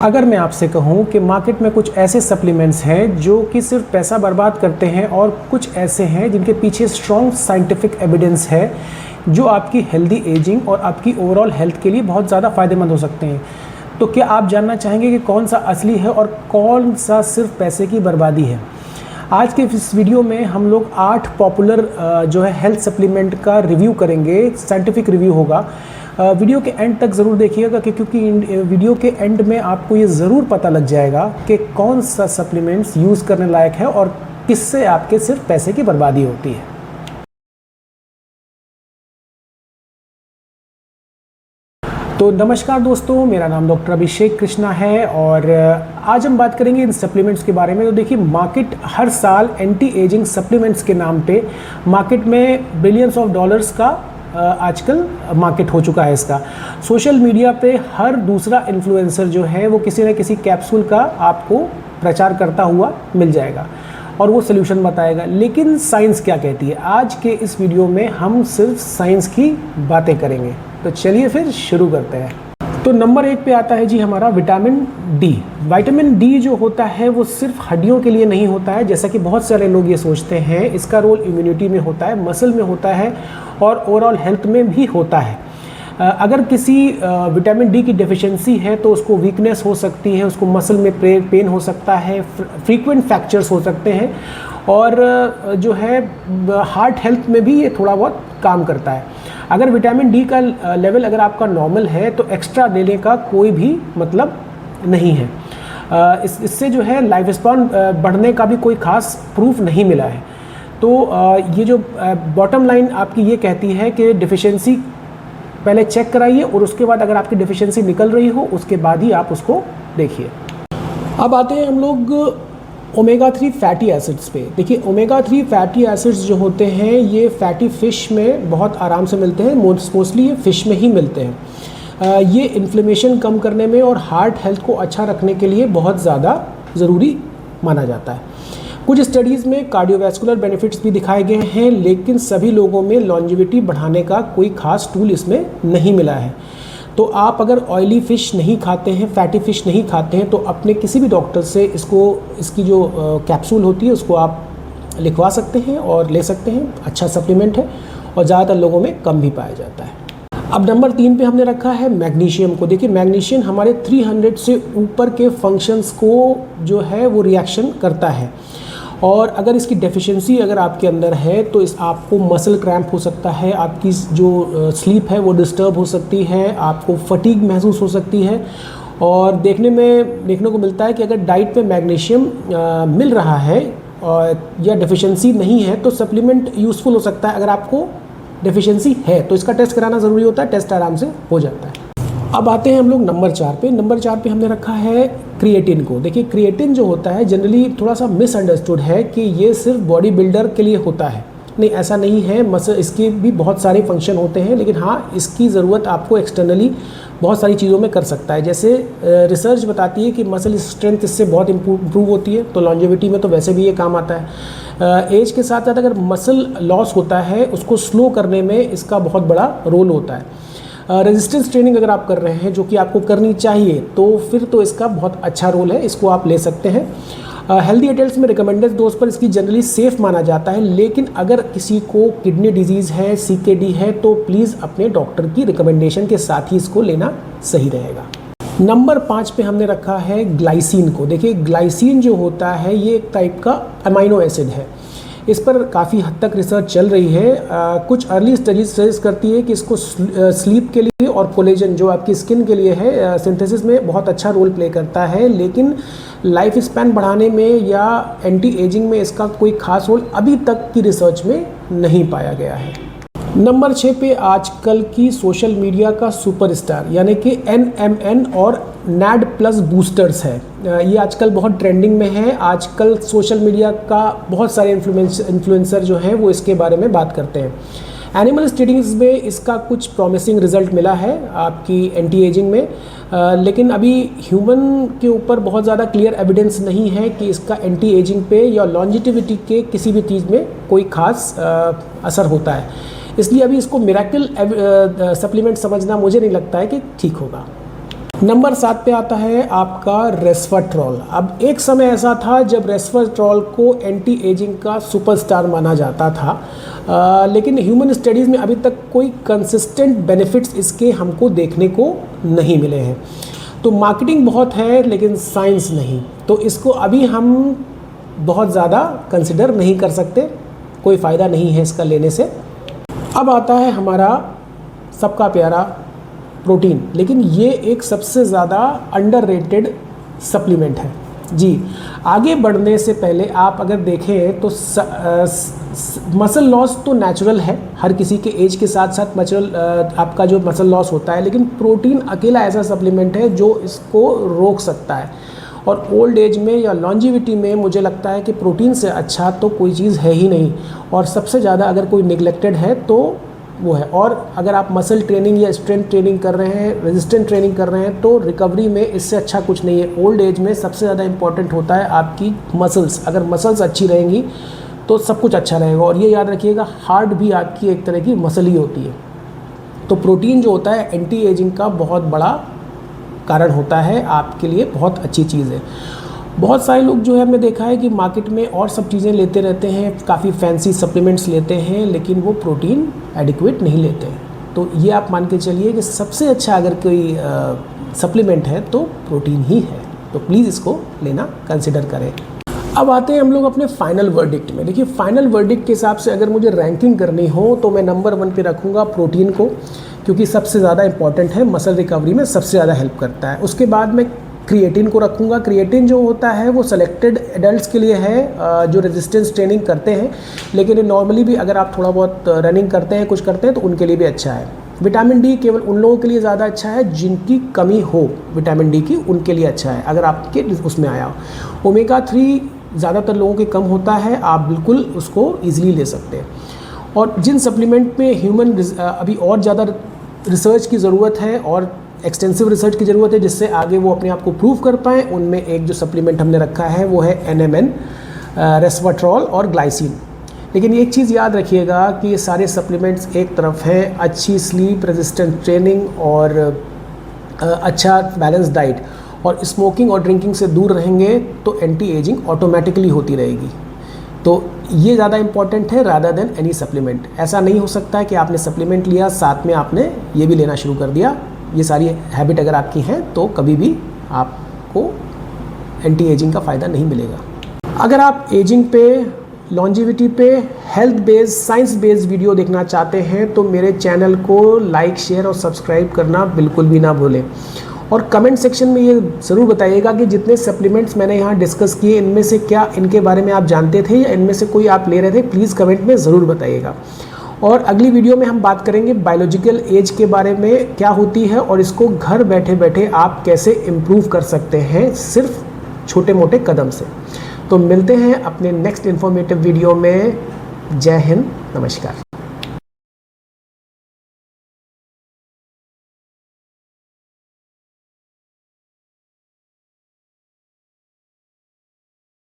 अगर मैं आपसे कहूं कि मार्केट में कुछ ऐसे सप्लीमेंट्स हैं जो कि सिर्फ पैसा बर्बाद करते हैं और कुछ ऐसे हैं जिनके पीछे स्ट्रॉन्ग साइंटिफिक एविडेंस है जो आपकी हेल्दी एजिंग और आपकी ओवरऑल हेल्थ के लिए बहुत ज़्यादा फ़ायदेमंद हो सकते हैं, तो क्या आप जानना चाहेंगे कि कौन सा असली है और कौन सा सिर्फ पैसे की बर्बादी है। आज के इस वीडियो में हम लोग 8 पॉपुलर जो है हेल्थ सप्लीमेंट का रिव्यू करेंगे, साइंटिफिक रिव्यू होगा। वीडियो के एंड तक ज़रूर देखिएगा क्योंकि वीडियो के एंड में आपको ये ज़रूर पता लग जाएगा कि कौन सा सप्लीमेंट्स यूज़ करने लायक है और किससे आपके सिर्फ पैसे की बर्बादी होती है। तो नमस्कार दोस्तों, मेरा नाम डॉक्टर अभिषेक कृष्णा है और आज हम बात करेंगे इन सप्लीमेंट्स के बारे में। तो देखिए, मार्केट हर साल एंटी एजिंग सप्लीमेंट्स के नाम पे मार्केट में बिलियंस ऑफ डॉलर्स का आजकल मार्केट हो चुका है इसका। सोशल मीडिया पे हर दूसरा इन्फ्लुएंसर जो है वो किसी न किसी कैप्सूल का आपको प्रचार करता हुआ मिल जाएगा और वो सोल्यूशन बताएगा। लेकिन साइंस क्या कहती है? आज के इस वीडियो में हम सिर्फ साइंस की बातें करेंगे। तो चलिए फिर शुरू करते हैं। तो नंबर 1 पे आता है जी हमारा विटामिन डी। विटामिन डी जो होता है वो सिर्फ हड्डियों के लिए नहीं होता है, जैसा कि बहुत सारे लोग ये सोचते हैं। इसका रोल इम्यूनिटी में होता है, मसल में होता है और ओवरऑल हेल्थ में भी होता है। अगर किसी विटामिन डी की डेफिशिएंसी है तो उसको वीकनेस हो सकती है, उसको मसल में पेन हो सकता है, फ्रीक्वेंट फ्रैक्चर्स हो सकते हैं और जो है हार्ट हेल्थ में भी ये थोड़ा बहुत काम करता है। अगर विटामिन डी का लेवल अगर आपका नॉर्मल है तो एक्स्ट्रा लेने का कोई भी मतलब नहीं है। इससे जो है लाइफ स्पैन बढ़ने का भी कोई खास प्रूफ नहीं मिला है। तो ये जो बॉटम लाइन आपकी ये कहती है कि डिफिशिएंसी पहले चेक कराइए और उसके बाद अगर आपकी डिफिशिएंसी निकल रही हो उसके बाद ही आप उसको देखिए। अब आते हैं हम लोग ओमेगा 3 फैटी एसिड्स पे। देखिए, ओमेगा 3 फैटी एसिड्स जो होते हैं ये फैटी फ़िश में बहुत आराम से मिलते हैं, मोस्टली ये फ़िश में ही मिलते हैं। ये इन्फ्लेमेशन कम करने में और हार्ट हेल्थ को अच्छा रखने के लिए बहुत ज़्यादा ज़रूरी माना जाता है। कुछ स्टडीज़ में कार्डियोवैस्कुलर बेनिफिट्स भी दिखाए गए हैं, लेकिन सभी लोगों में लॉन्जेविटी बढ़ाने का कोई ख़ास टूल इसमें नहीं मिला है। तो आप अगर ऑयली फ़िश नहीं खाते हैं, फैटी फ़िश नहीं खाते हैं, तो अपने किसी भी डॉक्टर से इसकी जो कैप्सूल होती है उसको आप लिखवा सकते हैं और ले सकते हैं। अच्छा सप्लीमेंट है और ज़्यादातर लोगों में कम भी पाया जाता है। अब नंबर 3 पे हमने रखा है मैग्नीशियम को। देखिए, मैग्नीशियम हमारे 300 से ऊपर के फंक्शंस को जो है वो रिएक्शन करता है और अगर इसकी डेफिशिएंसी अगर आपके अंदर है तो आपको मसल क्रैम्प हो सकता है, आपकी जो स्लीप है वो डिस्टर्ब हो सकती है, आपको फटीग महसूस हो सकती है। और देखने को मिलता है कि अगर डाइट में मैग्नीशियम मिल रहा है और या डेफिशिएंसी नहीं है तो सप्लीमेंट यूज़फुल हो सकता है। अगर आपको डेफिशिएंसी है तो इसका टेस्ट कराना ज़रूरी होता है, टेस्ट आराम से हो जाता है। अब आते हैं हम लोग नंबर 4 पे। नंबर 4 पे हमने रखा है क्रिएटिन को। देखिए, क्रिएटिन जो होता है जनरली थोड़ा सा मिसअंडरस्टूड है कि ये सिर्फ बॉडी बिल्डर के लिए होता है। नहीं, ऐसा नहीं है। मसल इसके भी बहुत सारे फंक्शन होते हैं, लेकिन हाँ, इसकी ज़रूरत आपको एक्सटर्नली बहुत सारी चीज़ों में कर सकता है। जैसे रिसर्च बताती है कि मसल स्ट्रेंथ इससे बहुत इम्प्रूव होती है, तो लॉन्जेविटी में तो वैसे भी ये काम आता है। एज के साथ साथ अगर मसल लॉस होता है उसको स्लो करने में इसका बहुत बड़ा रोल होता है। रेजिस्टेंस ट्रेनिंग अगर आप कर रहे हैं, जो कि आपको करनी चाहिए, तो फिर तो इसका बहुत अच्छा रोल है, इसको आप ले सकते हैं। हेल्दी एडल्ट्स में रिकमेंडेड डोज पर इसकी जनरली सेफ़ माना जाता है, लेकिन अगर किसी को किडनी डिजीज़ है, CKD है, तो प्लीज़ अपने डॉक्टर की रिकमेंडेशन के साथ ही इसको लेना सही रहेगा। नंबर 5 पे हमने रखा है ग्लाइसिन को। देखिए, ग्लाइसिन जो होता है ये एक टाइप का अमाइनो एसिड है। इस पर काफ़ी हद तक रिसर्च चल रही है। कुछ अर्ली स्टडीज सजेस्ट करती है कि इसको स्लीप के लिए और कोलेजन जो आपकी स्किन के लिए है सिंथेसिस में बहुत अच्छा रोल प्ले करता है, लेकिन लाइफ स्पैन बढ़ाने में या एंटी एजिंग में इसका कोई खास रोल अभी तक की रिसर्च में नहीं पाया गया है। नंबर 6 पे आजकल की सोशल मीडिया का सुपरस्टार यानी कि NMN और NAD प्लस बूस्टर्स है। ये आजकल बहुत ट्रेंडिंग में है। आजकल सोशल मीडिया का बहुत सारे इन्फ्लुएंसर जो हैं वो इसके बारे में बात करते हैं। एनिमल स्टडीज़ में इसका कुछ प्रॉमिसिंग रिजल्ट मिला है आपकी एंटी एजिंग में, लेकिन अभी ह्यूमन के ऊपर बहुत ज़्यादा क्लियर एविडेंस नहीं है कि इसका एंटी एजिंग पे या लॉन्जिटिविटी के किसी भी चीज़ में कोई खास असर होता है। इसलिए अभी इसको मिरेकल सप्लीमेंट समझना मुझे नहीं लगता है कि ठीक होगा। नंबर 7 पे आता है आपका रेस्वेट्रॉल। अब एक समय ऐसा था जब रेस्वेट्रॉल को एंटी एजिंग का सुपरस्टार माना जाता था, लेकिन ह्यूमन स्टडीज़ में अभी तक कोई कंसिस्टेंट बेनिफिट्स इसके हमको देखने को नहीं मिले हैं। तो मार्केटिंग बहुत है लेकिन साइंस नहीं, तो इसको अभी हम बहुत ज़्यादा कंसिडर नहीं कर सकते, कोई फ़ायदा नहीं है इसका लेने से। अब आता है हमारा सबका प्यारा प्रोटीन, लेकिन ये एक सबसे ज़्यादा अंडररेटेड सप्लीमेंट है जी। आगे बढ़ने से पहले आप अगर देखें तो मसल लॉस तो नेचुरल है, हर किसी के एज के साथ साथ आपका जो मसल लॉस होता है, लेकिन प्रोटीन अकेला ऐसा सप्लीमेंट है जो इसको रोक सकता है। और ओल्ड एज में या लॉन्जिविटी में मुझे लगता है कि प्रोटीन से अच्छा तो कोई चीज़ है ही नहीं, और सबसे ज़्यादा अगर कोई निगलेक्टेड है तो वो है। और अगर आप मसल ट्रेनिंग या स्ट्रेंथ ट्रेनिंग कर रहे हैं, रेजिस्टेंट ट्रेनिंग कर रहे हैं, तो रिकवरी में इससे अच्छा कुछ नहीं है। ओल्ड एज में सबसे ज़्यादा इंपॉर्टेंट होता है आपकी मसल्स। अगर मसल्स अच्छी रहेंगी तो सब कुछ अच्छा रहेगा। और ये याद रखिएगा, हार्ट भी आपकी एक तरह की मसल ही होती है। तो प्रोटीन जो होता है एंटी एजिंग का बहुत बड़ा कारण होता है, आपके लिए बहुत अच्छी चीज़ है। बहुत सारे लोग जो है हमने देखा है कि मार्केट में और सब चीज़ें लेते रहते हैं, काफ़ी फैंसी सप्लीमेंट्स लेते हैं, लेकिन वो प्रोटीन एडिक्वेट नहीं लेते हैं। तो ये आप मान के चलिए कि सबसे अच्छा अगर कोई सप्लीमेंट है तो प्रोटीन ही है। तो प्लीज़ इसको लेना कंसिडर करें। अब आते हैं हम लोग अपने फाइनल वर्डिक्ट में। देखिए, फाइनल वर्डिक्ट के हिसाब से अगर मुझे रैंकिंग करनी हो तो मैं नंबर 1 पे रखूँगा प्रोटीन को, क्योंकि सबसे ज़्यादा इंपॉर्टेंट है, मसल रिकवरी में सबसे ज़्यादा हेल्प करता है। उसके बाद मैं क्रिएटिन को रखूँगा। क्रिएटिन जो होता है वो सेलेक्टेड एडल्ट्स के लिए है जो रेजिस्टेंस ट्रेनिंग करते हैं, लेकिन नॉर्मली भी अगर आप थोड़ा बहुत रनिंग करते हैं, कुछ करते हैं, तो उनके लिए भी अच्छा है। विटामिन डी केवल उन लोगों के लिए ज़्यादा अच्छा है जिनकी कमी हो विटामिन डी की, उनके लिए अच्छा है अगर आपके उसमें आया हो। ओमेगा 3 ज़्यादातर लोगों के कम होता है, आप बिल्कुल उसको ईजिली ले सकते हैं। और जिन सप्लीमेंट में ह्यूमन अभी और ज़्यादा रिसर्च की ज़रूरत है और एक्सटेंसिव रिसर्च की ज़रूरत है जिससे आगे वो अपने आप को प्रूव कर पाएँ, उनमें एक जो सप्लीमेंट हमने रखा है वो है NMN, रेस्वेट्रॉल और ग्लाइसिन। लेकिन एक चीज़ याद रखिएगा कि ये सारे सप्लीमेंट्स एक तरफ हैं, अच्छी स्लीप, रेजिस्टेंट ट्रेनिंग और अच्छा बैलेंस डाइट, और स्मोकिंग और ड्रिंकिंग से दूर रहेंगे तो एंटी एजिंग ऑटोमेटिकली होती रहेगी। तो ये ज़्यादा इंपॉर्टेंट है रादर देन एनी सप्लीमेंट। ऐसा नहीं हो सकता है कि आपने सप्लीमेंट लिया साथ में आपने ये भी लेना शुरू कर दिया। ये सारी हैबिट अगर आपकी हैं तो कभी भी आपको एंटी एजिंग का फ़ायदा नहीं मिलेगा। अगर आप एजिंग पे, लॉन्जिविटी पे health based, science based video देखना चाहते हैं तो मेरे चैनल को लाइक, शेयर और सब्सक्राइब करना बिल्कुल भी ना भूलें। और कमेंट सेक्शन में ये ज़रूर बताइएगा कि जितने सप्लीमेंट्स मैंने यहाँ डिस्कस किए, इनमें से क्या इनके बारे में आप जानते थे या इनमें से कोई आप ले रहे थे, प्लीज़ कमेंट में ज़रूर बताइएगा। और अगली वीडियो में हम बात करेंगे बायोलॉजिकल एज के बारे में, क्या होती है और इसको घर बैठे बैठे आप कैसे इम्प्रूव कर सकते हैं सिर्फ छोटे मोटे कदम से। तो मिलते हैं अपने नेक्स्ट इन्फॉर्मेटिव वीडियो में। जय हिंद, नमस्कार।